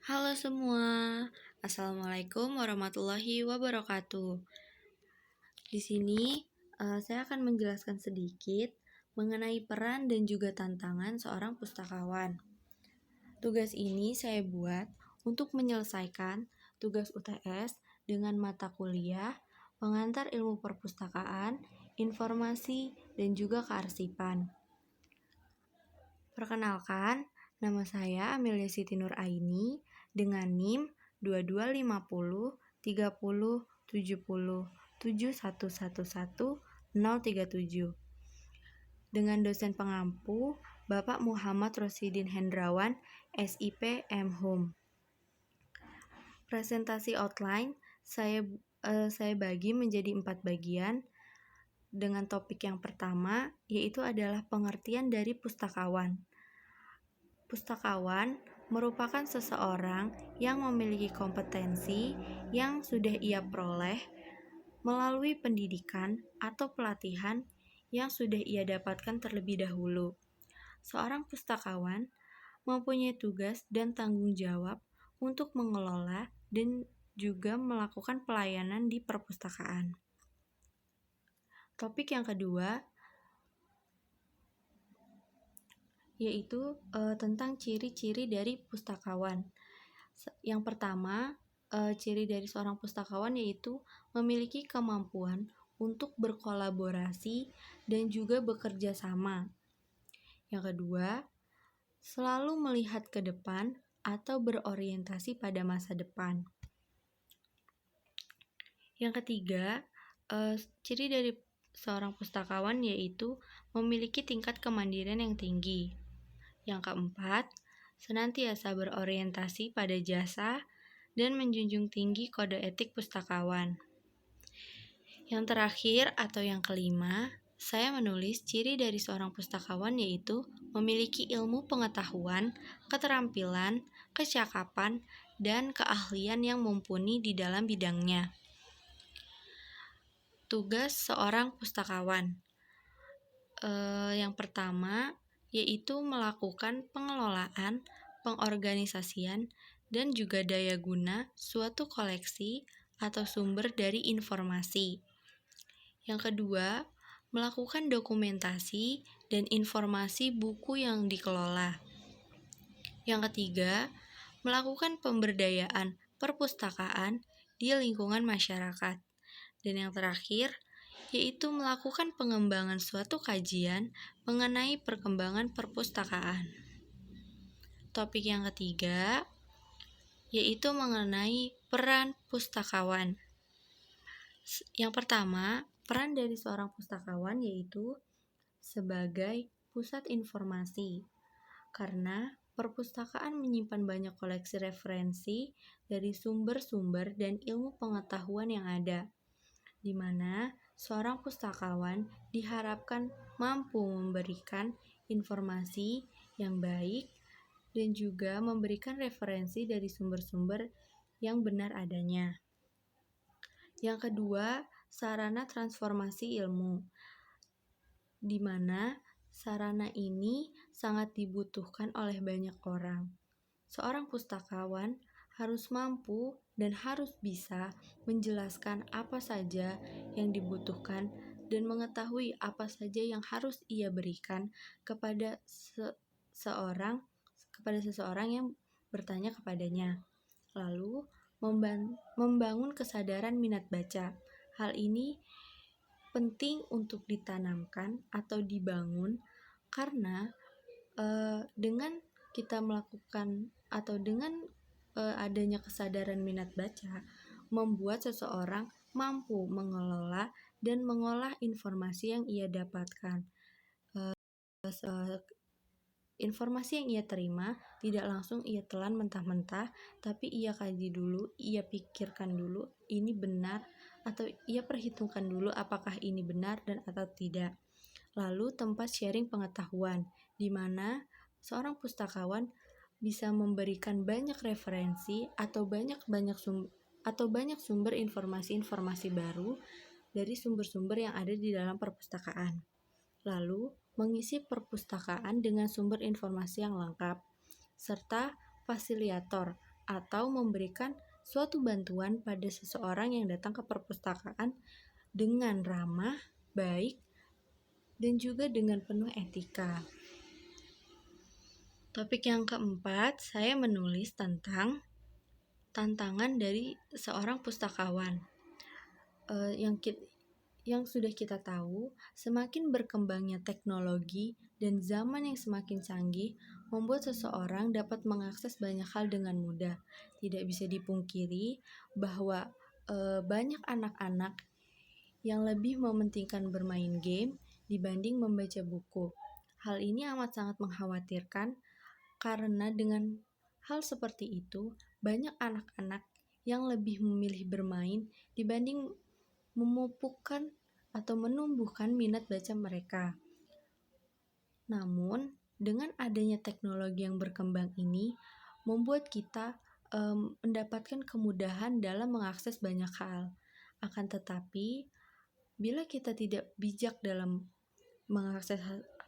Halo semua, Assalamualaikum warahmatullahi wabarakatuh. Di sini saya akan menjelaskan sedikit mengenai peran dan juga tantangan seorang pustakawan. Tugas ini saya buat untuk menyelesaikan tugas UTS dengan mata kuliah, pengantar ilmu perpustakaan, informasi, dan juga kearsipan. Perkenalkan, nama saya Amelia Siti Nur Aini dengan NIM 2250307071111037 dengan dosen pengampu Bapak Muhammad Rosidin Hendrawan, SIP M.Hum. Presentasi outline saya bagi menjadi 4 bagian dengan topik yang pertama yaitu adalah pengertian dari pustakawan. Pustakawan merupakan seseorang yang memiliki kompetensi yang sudah ia peroleh melalui pendidikan atau pelatihan yang sudah ia dapatkan terlebih dahulu. Seorang pustakawan mempunyai tugas dan tanggung jawab untuk mengelola dan juga melakukan pelayanan di perpustakaan. Topik yang kedua yaitu tentang ciri-ciri dari pustakawan. Yang pertama, ciri dari seorang pustakawan yaitu memiliki kemampuan untuk berkolaborasi dan juga bekerja sama. Yang kedua, selalu melihat ke depan atau berorientasi pada masa depan. Yang ketiga, ciri dari seorang pustakawan yaitu memiliki tingkat kemandirian yang tinggi. Yang keempat, senantiasa berorientasi pada jasa dan menjunjung tinggi kode etik pustakawan. Yang terakhir atau yang kelima, saya menulis ciri dari seorang pustakawan yaitu memiliki ilmu pengetahuan, keterampilan, kecakapan, dan keahlian yang mumpuni di dalam bidangnya. Tugas seorang pustakawan yang pertama yaitu melakukan pengelolaan, pengorganisasian, dan juga daya guna suatu koleksi atau sumber dari informasi. Yang kedua, melakukan dokumentasi dan informasi buku yang dikelola. Yang ketiga, melakukan pemberdayaan perpustakaan di lingkungan masyarakat. Dan yang terakhir, yaitu melakukan pengembangan suatu kajian mengenai perkembangan perpustakaan. Topik yang ketiga, yaitu mengenai peran pustakawan. Yang pertama, peran dari seorang pustakawan yaitu sebagai pusat informasi. Karena perpustakaan menyimpan banyak koleksi referensi dari sumber-sumber dan ilmu pengetahuan yang ada, di mana seorang pustakawan diharapkan mampu memberikan informasi yang baik dan juga memberikan referensi dari sumber-sumber yang benar adanya. Yang kedua, sarana transformasi ilmu, di mana sarana ini sangat dibutuhkan oleh banyak orang. Seorang pustakawan harus mampu dan harus bisa menjelaskan apa saja yang dibutuhkan dan mengetahui apa saja yang harus ia berikan kepada seseorang yang bertanya kepadanya. Lalu membangun kesadaran minat baca. Hal ini penting untuk ditanamkan atau dibangun karena dengan kita melakukan atau dengan adanya kesadaran minat baca membuat seseorang mampu mengelola dan mengolah informasi yang ia dapatkan. Informasi yang ia terima tidak langsung ia telan mentah-mentah, tapi ia kaji dulu, ia pikirkan dulu ini benar atau ia perhitungkan dulu apakah ini benar dan atau tidak. Lalu tempat sharing pengetahuan, di mana seorang pustakawan bisa memberikan banyak referensi atau banyak sumber informasi-informasi baru dari sumber-sumber yang ada di dalam perpustakaan. Lalu mengisi perpustakaan dengan sumber informasi yang lengkap, serta fasilitator atau memberikan suatu bantuan pada seseorang yang datang ke perpustakaan dengan ramah, baik, dan juga dengan penuh etika. Topik yang keempat, saya menulis tentang tantangan dari seorang pustakawan. Yang sudah kita tahu, semakin berkembangnya teknologi dan zaman yang semakin canggih membuat seseorang dapat mengakses banyak hal dengan mudah. Tidak bisa dipungkiri bahwa banyak anak-anak yang lebih mementingkan bermain game dibanding membaca buku. Hal ini amat sangat mengkhawatirkan karena dengan hal seperti itu, banyak anak-anak yang lebih memilih bermain dibanding memupukkan atau menumbuhkan minat baca mereka. Namun, dengan adanya teknologi yang berkembang ini, membuat kita mendapatkan kemudahan dalam mengakses banyak hal. Akan tetapi, bila kita tidak bijak dalam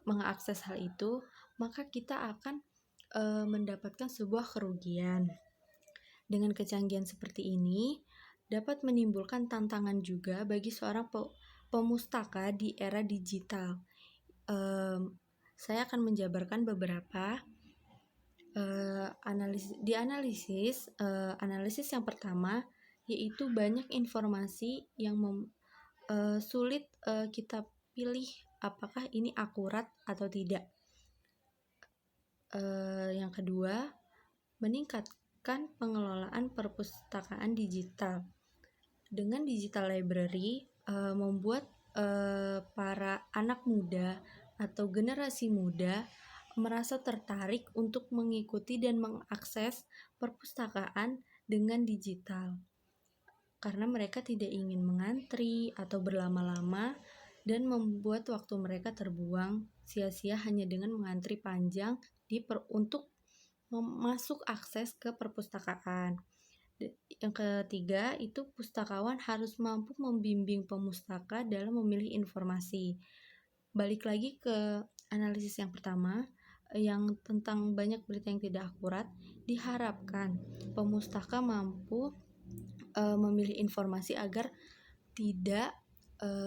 mengakses hal itu, maka kita akan mendapatkan sebuah kerugian. Dengan kecanggihan seperti ini, dapat menimbulkan tantangan juga bagi seorang pemustaka di era digital. Saya akan menjabarkan beberapa analisis yang pertama, yaitu banyak informasi yang sulit kita pilih apakah ini akurat atau tidak. Yang kedua, meningkatkan pengelolaan perpustakaan digital. Dengan digital library membuat para anak muda atau generasi muda merasa tertarik untuk mengikuti dan mengakses perpustakaan dengan digital, karena mereka tidak ingin mengantri atau berlama-lama dan membuat waktu mereka terbuang sia-sia hanya dengan mengantri panjang untuk masuk akses ke perpustakaan. Yang ketiga, itu pustakawan harus mampu membimbing pemustaka dalam memilih informasi. Balik lagi ke analisis yang pertama, yang tentang banyak berita yang tidak akurat, diharapkan pemustaka mampu memilih informasi agar tidak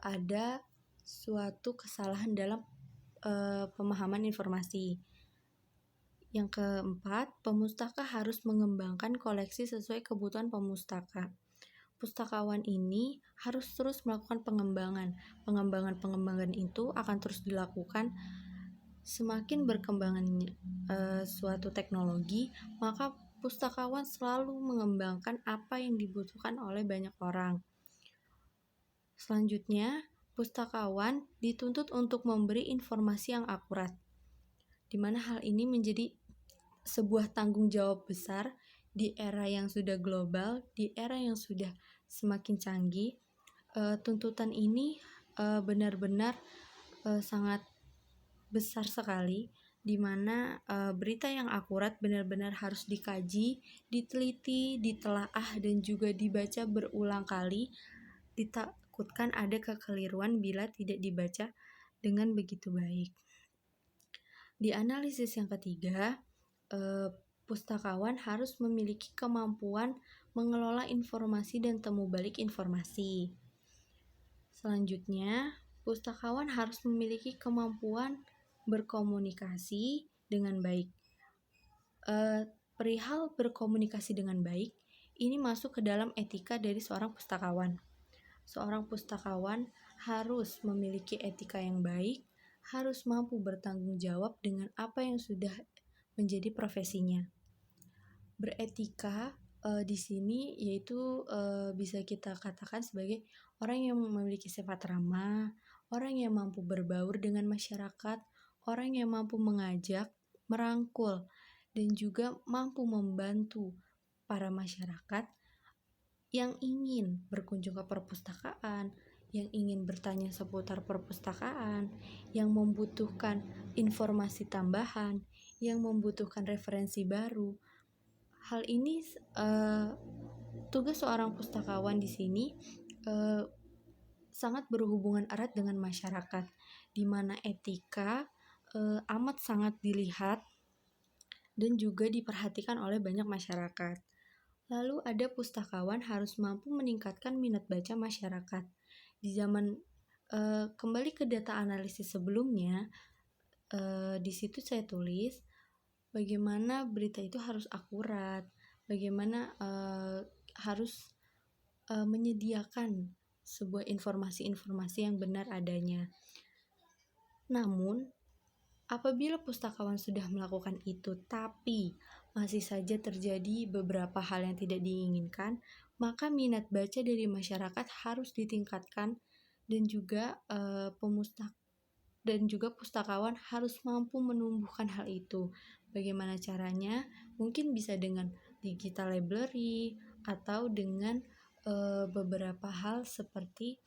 ada suatu kesalahan dalam pemahaman informasi. Yang keempat, pemustaka harus mengembangkan koleksi sesuai kebutuhan pemustaka. Pustakawan ini harus terus melakukan pengembangan. Pengembangan itu akan terus dilakukan. Semakin berkembangnya suatu teknologi, maka pustakawan selalu mengembangkan apa yang dibutuhkan oleh banyak orang. Selanjutnya, pustakawan dituntut untuk memberi informasi yang akurat, di mana hal ini menjadi sebuah tanggung jawab besar di era yang sudah global, di era yang sudah semakin canggih. Tuntutan ini benar-benar sangat besar sekali, di mana berita yang akurat benar-benar harus dikaji, diteliti, ditelaah, dan juga dibaca berulang kali. Ditakutkan ada kekeliruan bila tidak dibaca dengan begitu baik. Di analisis yang ketiga, pustakawan harus memiliki kemampuan mengelola informasi dan temu balik informasi. Selanjutnya, pustakawan harus memiliki kemampuan berkomunikasi dengan baik. Perihal berkomunikasi dengan baik, ini masuk ke dalam etika dari seorang pustakawan. Seorang pustakawan harus memiliki etika yang baik, harus mampu bertanggung jawab dengan apa yang sudah menjadi profesinya. Beretika di sini yaitu bisa kita katakan sebagai orang yang memiliki sifat ramah, orang yang mampu berbaur dengan masyarakat, orang yang mampu mengajak, merangkul, dan juga mampu membantu para masyarakat yang ingin berkunjung ke perpustakaan, yang ingin bertanya seputar perpustakaan, yang membutuhkan informasi tambahan, yang membutuhkan referensi baru. Hal ini tugas seorang pustakawan di sini sangat berhubungan erat dengan masyarakat, di mana etika amat sangat dilihat dan juga diperhatikan oleh banyak masyarakat. Lalu ada pustakawan harus mampu meningkatkan minat baca masyarakat. Di zaman kembali ke data analisis sebelumnya, di situ saya tulis bagaimana berita itu harus akurat, bagaimana harus menyediakan sebuah informasi-informasi yang benar adanya. Namun, apabila pustakawan sudah melakukan itu, tapi masih saja terjadi beberapa hal yang tidak diinginkan, maka minat baca dari masyarakat harus ditingkatkan dan juga pustakawan harus mampu menumbuhkan hal itu. Bagaimana caranya? Mungkin bisa dengan digital library atau dengan beberapa hal seperti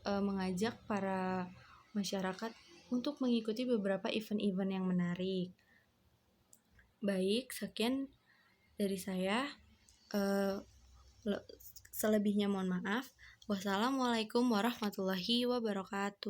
mengajak para masyarakat untuk mengikuti beberapa event-event yang menarik. Baik, sekian dari saya. Selebihnya mohon maaf. Wassalamualaikum warahmatullahi wabarakatuh.